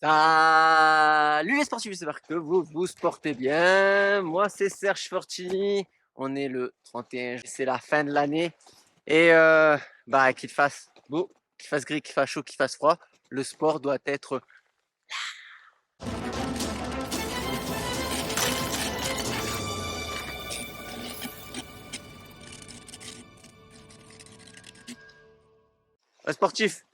Salut les sportifs, j'espère que vous vous portez bien. Moi, c'est Serge Fortini. On est le 31, c'est la fin de l'année. Et qu'il fasse beau, qu'il fasse gris, qu'il fasse chaud, qu'il fasse froid, le sport doit être. Sportif.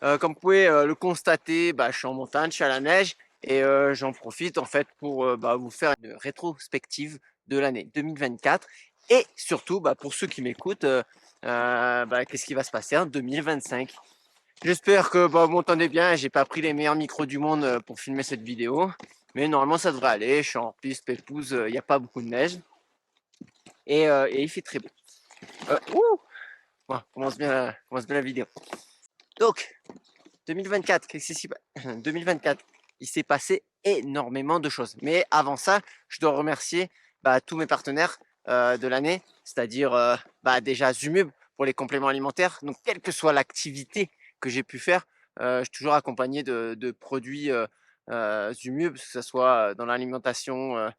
Comme vous pouvez le constater, je suis en montagne, je suis à la neige et j'en profite en fait pour vous faire une rétrospective de l'année 2024 et surtout pour ceux qui m'écoutent, qu'est-ce qui va se passer en 2025. J'espère que vous m'entendez bien, j'ai pas pris les meilleurs micros du monde pour filmer cette vidéo, mais normalement ça devrait aller, je suis en piste pépouze, il n'y a pas beaucoup de neige et il fait très beau. Ouh, voilà, commence bien la vidéo. Donc, 2024, qu'est-ce qui s'est passé 2024, il s'est passé énormément de choses. Mais avant ça, je dois remercier tous mes partenaires de l'année, c'est-à-dire déjà Zumub pour les compléments alimentaires. Donc, quelle que soit l'activité que j'ai pu faire, je suis toujours accompagné de produits Zumub, que ce soit dans l'alimentation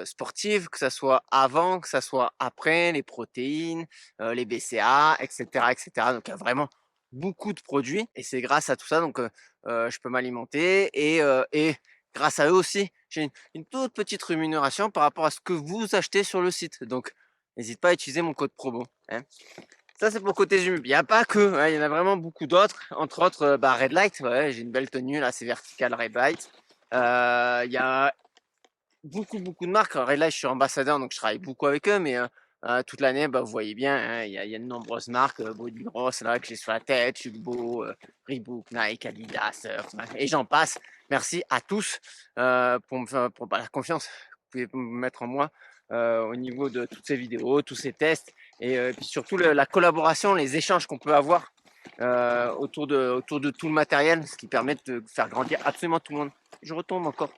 sportive, que ce soit avant, que ce soit après, les protéines, les BCA, etc., etc. Donc, il y a vraiment beaucoup de produits et c'est grâce à tout ça donc je peux m'alimenter et grâce à eux aussi, j'ai une toute petite rémunération par rapport à ce que vous achetez sur le site. Donc n'hésite pas à utiliser mon code promo, hein. Ça, c'est pour côté Zoom. Il y a pas que, hein, il y en a vraiment beaucoup d'autres. Entre autres, Red Light, ouais, j'ai une belle tenue là, c'est vertical Red Light. Il y a beaucoup de marques. Red Light, je suis ambassadeur, donc je travaille beaucoup avec eux, mais toute l'année, vous voyez bien, hein, il y a de nombreuses marques, Body Gross, là, que j'ai sur la tête, Hugo, Reebok, Nike, Adidas, et j'en passe. Merci à tous pour la confiance que vous pouvez mettre en moi au niveau de toutes ces vidéos, tous ces tests, et puis surtout la collaboration, les échanges qu'on peut avoir autour de tout le matériel, ce qui permet de faire grandir absolument tout le monde. Je retombe encore.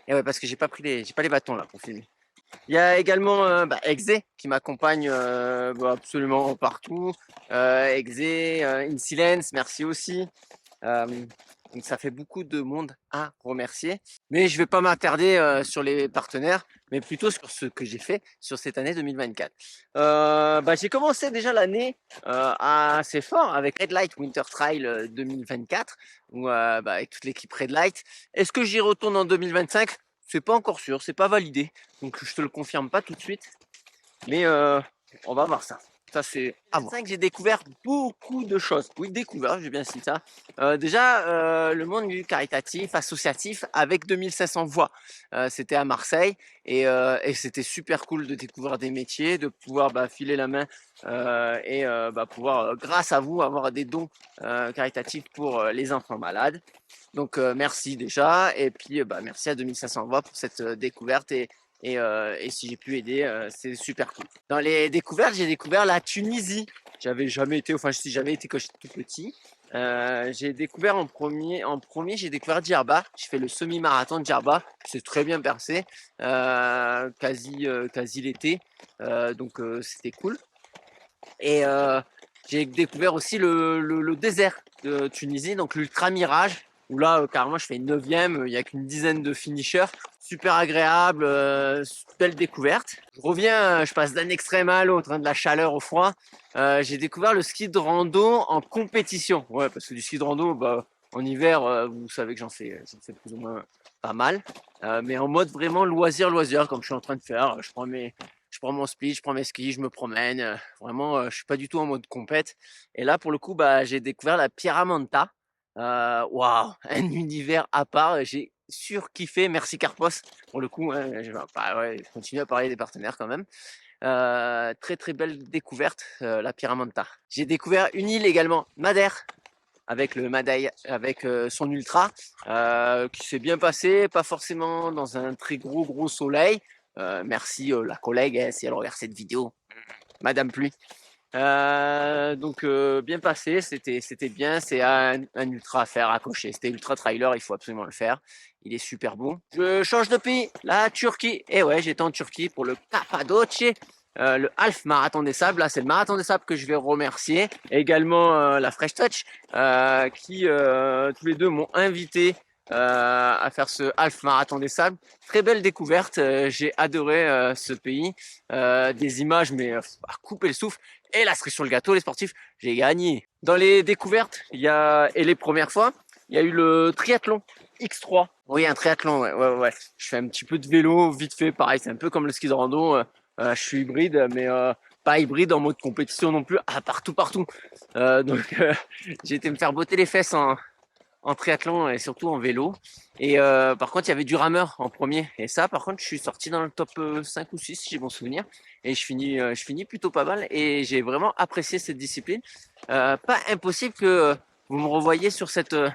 Et ouais, parce que j'ai pas les bâtons là pour filmer. Il y a également Exe qui m'accompagne absolument partout. Exe, Insilence, merci aussi. Euh, donc ça fait beaucoup de monde à remercier. Mais je ne vais pas m'attarder sur les partenaires, mais plutôt sur ce que j'ai fait sur cette année 2024. J'ai commencé déjà l'année assez fort avec Red Light Winter Trail 2024, où, avec toute l'équipe Red Light. Est-ce que j'y retourne en 2025? C'est pas encore sûr, c'est pas validé. Donc je te le confirme pas tout de suite. Mais on va voir ça. Ça, c'est à voir. J'ai découvert beaucoup de choses. Oui, découvert, j'ai bien cité ça. Déjà, le monde du caritatif, associatif, avec 2500 voix. C'était à Marseille et c'était super cool de découvrir des métiers, de pouvoir filer la main et pouvoir, grâce à vous, avoir des dons caritatifs pour les enfants malades. Donc, merci déjà. Et puis, merci à 2500 voix pour cette découverte et si j'ai pu aider, c'est super cool. Dans les découvertes, j'ai découvert la Tunisie. J'avais jamais été, enfin, je suis jamais été quand j'étais tout petit. J'ai découvert en premier, j'ai découvert Djerba. J'ai fait le semi-marathon de Djerba. C'est très bien percé, quasi l'été. Donc, c'était cool. Et j'ai découvert aussi le désert de Tunisie, donc l'Ultra Mirage, où là, carrément, je fais 9e, il n'y a qu'une dizaine de finishers. Super agréable, belle découverte. Je reviens, je passe d'un extrême à l'autre, hein, de la chaleur au froid. J'ai découvert le ski de rando en compétition. Ouais, parce que du ski de rando, en hiver, vous savez que j'en fais plus ou moins pas mal. Mais en mode vraiment loisir, comme je suis en train de faire. Je prends mon split, je prends mes skis, je me promène. Vraiment, je suis pas du tout en mode compète. Et là, pour le coup, j'ai découvert la Pierramanta. Waouh, un univers à part. J'ai surkiffé. Merci Carpos. Pour le coup, hein, je continue à parler des partenaires quand même. Très belle découverte, la Pierramanta. J'ai découvert une île également, Madère, avec le Madaï, avec son ultra, qui s'est bien passé, pas forcément dans un très gros soleil. Merci la collègue, hein, si elle regarde cette vidéo, Madame Pluie. Donc bien passé, c'était bien, c'est un ultra à faire, à cocher. C'était ultra trailer, il faut absolument le faire. Il est super beau. Je change de pays, la Turquie. Et ouais, j'étais en Turquie pour le Cappadoce. le Half Marathon des Sables. Là, c'est le Marathon des Sables que je vais remercier. Et également la Fresh Touch qui tous les deux m'ont invité à faire ce Half Marathon des Sables. Très belle découverte. J'ai adoré ce pays. Des images, mais à couper le souffle. Et la cerise sur le gâteau, les sportifs, j'ai gagné. Dans les découvertes, et les premières fois, il y a eu le triathlon X3. Oui, un triathlon, ouais. Je fais un petit peu de vélo, vite fait, pareil, c'est un peu comme le ski de rando. Je suis hybride, mais pas hybride en mode compétition non plus, partout. J'ai été me faire botter les fesses en triathlon et surtout en vélo. Et par contre, il y avait du rameur en premier. Et ça, par contre, je suis sorti dans le top 5 ou 6, si j'ai bon souvenir. Et je finis plutôt pas mal. Et j'ai vraiment apprécié cette discipline. Pas impossible que vous me revoyiez sur ce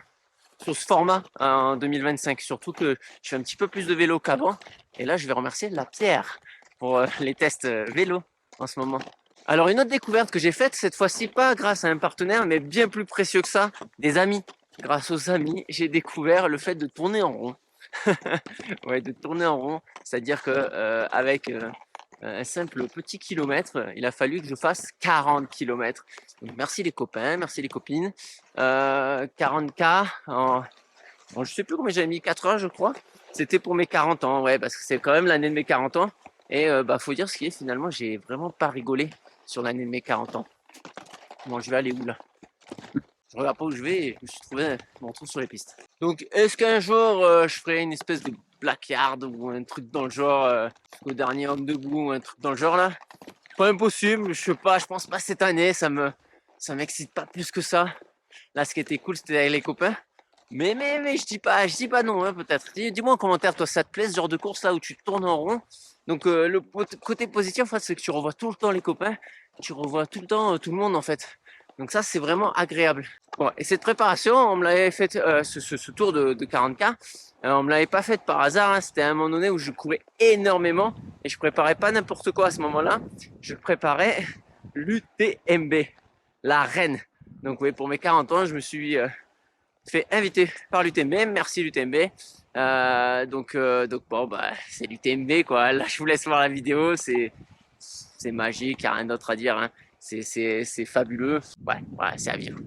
format en 2025. Surtout que je fais un petit peu plus de vélo qu'avant. Et là, je vais remercier la Pierre pour les tests vélo en ce moment. Alors, une autre découverte que j'ai faite, cette fois-ci, pas grâce à un partenaire, mais bien plus précieux que ça, des amis. Grâce aux amis, j'ai découvert le fait de tourner en rond. Ouais, de tourner en rond, c'est-à-dire que avec un simple petit kilomètre, il a fallu que je fasse 40 kilomètres. Donc merci les copains, merci les copines. 40K je sais plus combien j'avais mis, 4 heures je crois. C'était pour mes 40 ans, ouais, parce que c'est quand même l'année de mes 40 ans. Et faut dire ce qui est, finalement, j'ai vraiment pas rigolé sur l'année de mes 40 ans. Bon, je vais aller où là? Je regarde pas où je vais et je me suis trouvé mon trou sur les pistes. Donc, est-ce qu'un jour je ferai une espèce de blackyard ou un truc dans le genre, au dernier homme debout ou un truc dans le genre là? Pas impossible, je sais pas, je pense pas cette année, ça m'excite pas plus que ça. Là, ce qui était cool, c'était avec les copains. Mais je dis pas non, hein, peut-être. Dis-moi en commentaire, toi, ça te plaît ce genre de course là où tu tournes en rond? Donc, le côté positif, en fait, c'est que tu revois tout le temps les copains, tu revois tout le temps tout le monde en fait. Donc ça, c'est vraiment agréable. Bon, et cette préparation, on me l'avait fait, ce tour de 40K, on me l'avait pas fait par hasard, hein. C'était à un moment donné où je courais énormément et je préparais pas n'importe quoi à ce moment-là. Je préparais l'UTMB, la reine. Donc oui, pour mes 40 ans, je me suis fait inviter par l'UTMB. Merci l'UTMB. Donc bon, bah, c'est l'UTMB quoi. Là, je vous laisse voir la vidéo. C'est magique, il n'y a rien d'autre à dire. Hein. C'est fabuleux. Ouais, c'est à vivre.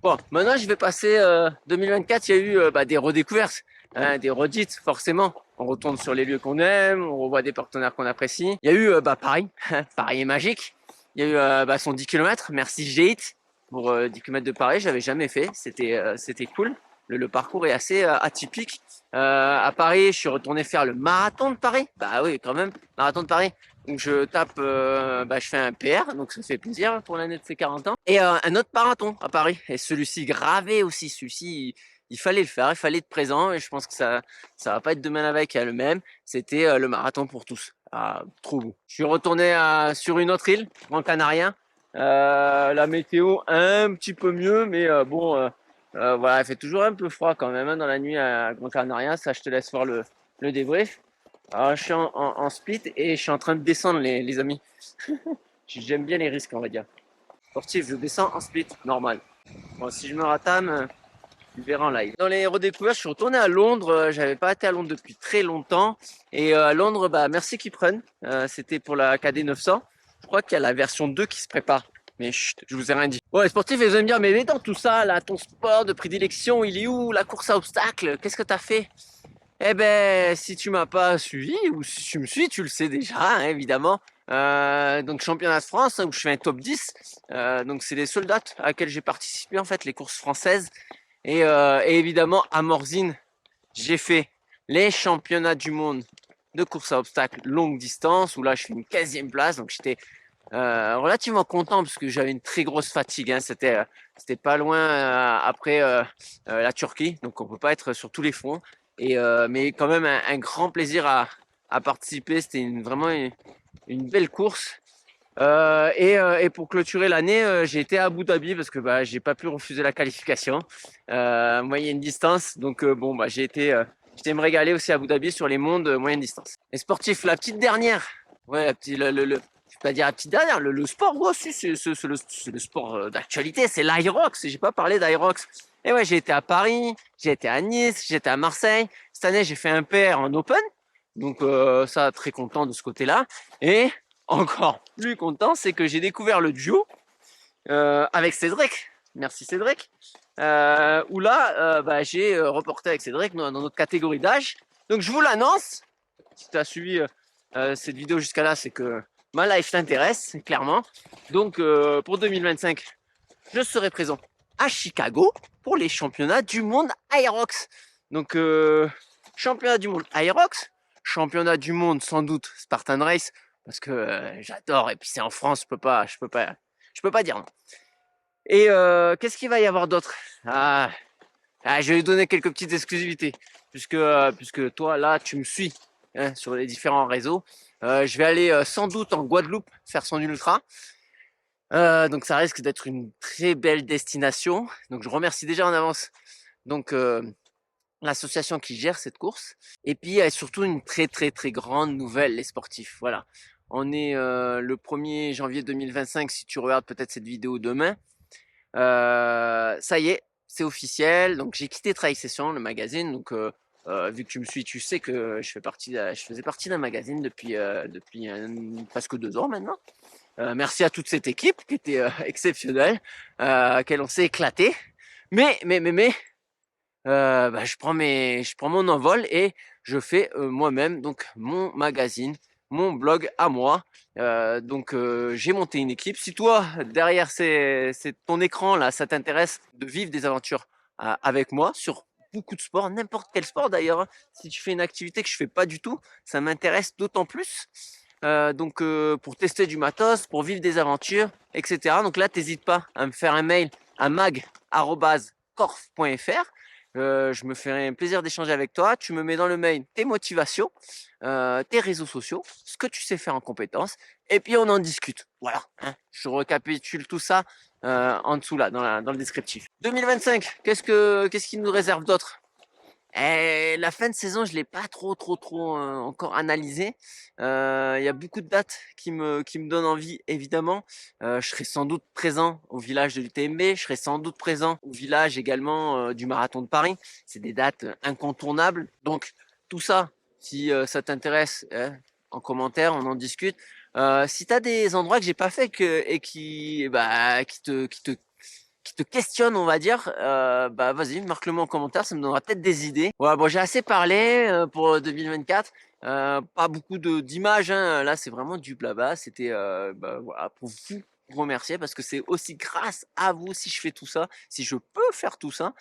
Bon, maintenant je vais passer 2024. Il y a eu des redécouvertes, hein, des redites forcément. On retourne sur les lieux qu'on aime, on revoit des partenaires qu'on apprécie. Il y a eu Paris, Paris est magique. Il y a eu son 10 km. Merci Gate pour 10 km de Paris. J'avais jamais fait, c'était cool. Le parcours est assez atypique. À Paris, je suis retourné faire le marathon de Paris. Bah oui, quand même, marathon de Paris. Donc je tape, je fais un PR, donc ça fait plaisir pour l'année de ses 40 ans. Et un autre marathon à Paris. Et celui-ci gravé aussi. Celui-ci, il fallait le faire, il fallait être présent. Et je pense que ça va pas être demain la veille qu'il y a le même. C'était le marathon pour tous. Ah, trop beau. Je suis retourné sur une autre île, Grand Canaria. La météo un petit peu mieux, mais voilà, il fait toujours un peu froid quand même hein, dans la nuit à Grand Canaria. Ça, je te laisse voir le débrief. Alors, je suis en split et je suis en train de descendre, les amis. J'aime bien les risques, on va dire. Sportif, je descends en split, normal. Bon, si je me ratame, tu verras en live. Dans les redécouvertes, je suis retourné à Londres. J'avais pas été à Londres depuis très longtemps. Et à Londres, merci qu'ils prennent. C'était pour la KD 900. Je crois qu'il y a la version 2 qui se prépare. Mais chut, je vous ai rien dit. Bon, les sportifs, ils aiment bien, mais dans tout ça, là, ton sport de prédilection, il est où? La course à obstacles, qu'est-ce que t'as fait? Eh ben, si tu m'as pas suivi, ou si tu me suis, tu le sais déjà, hein, évidemment. Donc, championnat de France, où je fais un top 10. Donc, c'est les soldats à laquelle j'ai participé, en fait, les courses françaises. Et évidemment, à Morzine, j'ai fait les championnats du monde de course à obstacles longue distance, où là, je fais une 15e place. Donc, j'étais relativement content parce que j'avais une très grosse fatigue. Hein. C'était pas loin après la Turquie, donc on peut pas être sur tous les fronts. Mais quand même un grand plaisir à participer. C'était vraiment une belle course. Et pour clôturer l'année, j'ai été à Abu Dhabi parce que j'ai pas pu refuser la qualification moyenne distance. Donc j'étais me régaler aussi à Abu Dhabi sur les mondes moyenne distance. Les sportifs, la petite dernière. Ouais, la petite, je vais pas dire la petite dernière, le sport, moi aussi, c'est le sport d'actualité, c'est l'Aerox. J'ai pas parlé d'Aerox. Et ouais, j'ai été à Paris, j'ai été à Nice, j'ai été à Marseille. Cette année, j'ai fait un PR en Open. Donc ça, très content de ce côté-là. Et encore plus content, c'est que j'ai découvert le duo avec Cédric. Merci Cédric. Où là, bah, j'ai reporté avec Cédric dans notre catégorie d'âge. Donc je vous l'annonce. Si tu as suivi cette vidéo jusqu'à là, c'est que ma life t'intéresse, clairement. Donc pour 2025, je serai présent à Chicago pour les championnats du monde Aerox. Donc championnat du monde Aerox, championnat du monde sans doute Spartan Race parce que j'adore et puis c'est en France, je peux pas dire non. Et qu'est-ce qu'il va y avoir d'autre? Je vais lui donner quelques petites exclusivités puisque toi là tu me suis hein, sur les différents réseaux. Je vais aller sans doute en Guadeloupe faire son ultra. Donc ça risque d'être une très belle destination. Donc je remercie déjà en avance donc l'association qui gère cette course. Et puis il y a surtout une très très très grande nouvelle les sportifs. Voilà. On est le 1er janvier 2025 si tu regardes peut-être cette vidéo demain. Ça y est, c'est officiel. Donc j'ai quitté Trail Session, le magazine. Donc vu que tu me suis, tu sais que je faisais partie d'un magazine depuis presque 2 ans maintenant. Merci à toute cette équipe qui était exceptionnelle, qu'elle on s'est éclaté. Mais bah, je prends mon envol et je fais moi-même donc mon magazine, mon blog à moi. Donc j'ai monté une équipe. Si toi derrière c'est ton écran là, ça t'intéresse de vivre des aventures avec moi sur beaucoup de sports, n'importe quel sport d'ailleurs. Si tu fais une activité que je fais pas du tout, ça m'intéresse d'autant plus. Donc pour tester du matos, pour vivre des aventures, etc. Donc là, t'hésites pas à me faire un mail à mag@corf.fr. Je me ferai un plaisir d'échanger avec toi. Tu me mets dans le mail tes motivations, tes réseaux sociaux, ce que tu sais faire en compétences, et puis on en discute. Voilà, hein. Je récapitule tout ça en dessous là, dans le descriptif. 2025, qu'est-ce qui nous réserve d'autre? La fin de saison, je l'ai pas trop encore analysé. Il y a beaucoup de dates qui me donnent envie, évidemment. Je serai sans doute présent au village de l'UTMB. Je serai sans doute présent au village également du Marathon de Paris. C'est des dates incontournables. Donc tout ça, si ça t'intéresse, hein, en commentaire, on en discute. Si tu as des endroits que j'ai pas fait et qui te questionne, on va dire, bah vas-y, marque-le-moi en commentaire, ça me donnera peut-être des idées. Voilà, bon, j'ai assez parlé pour 2024. Pas beaucoup d'images, hein. Là, c'est vraiment du blabla. C'était bah, voilà, pour vous remercier parce que c'est aussi grâce à vous si je fais tout ça, si je peux faire tout ça.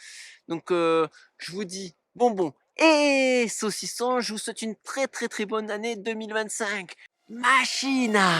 Donc, je vous dis bonbon et saucisson. Je vous souhaite une très très très bonne année 2025. Machina!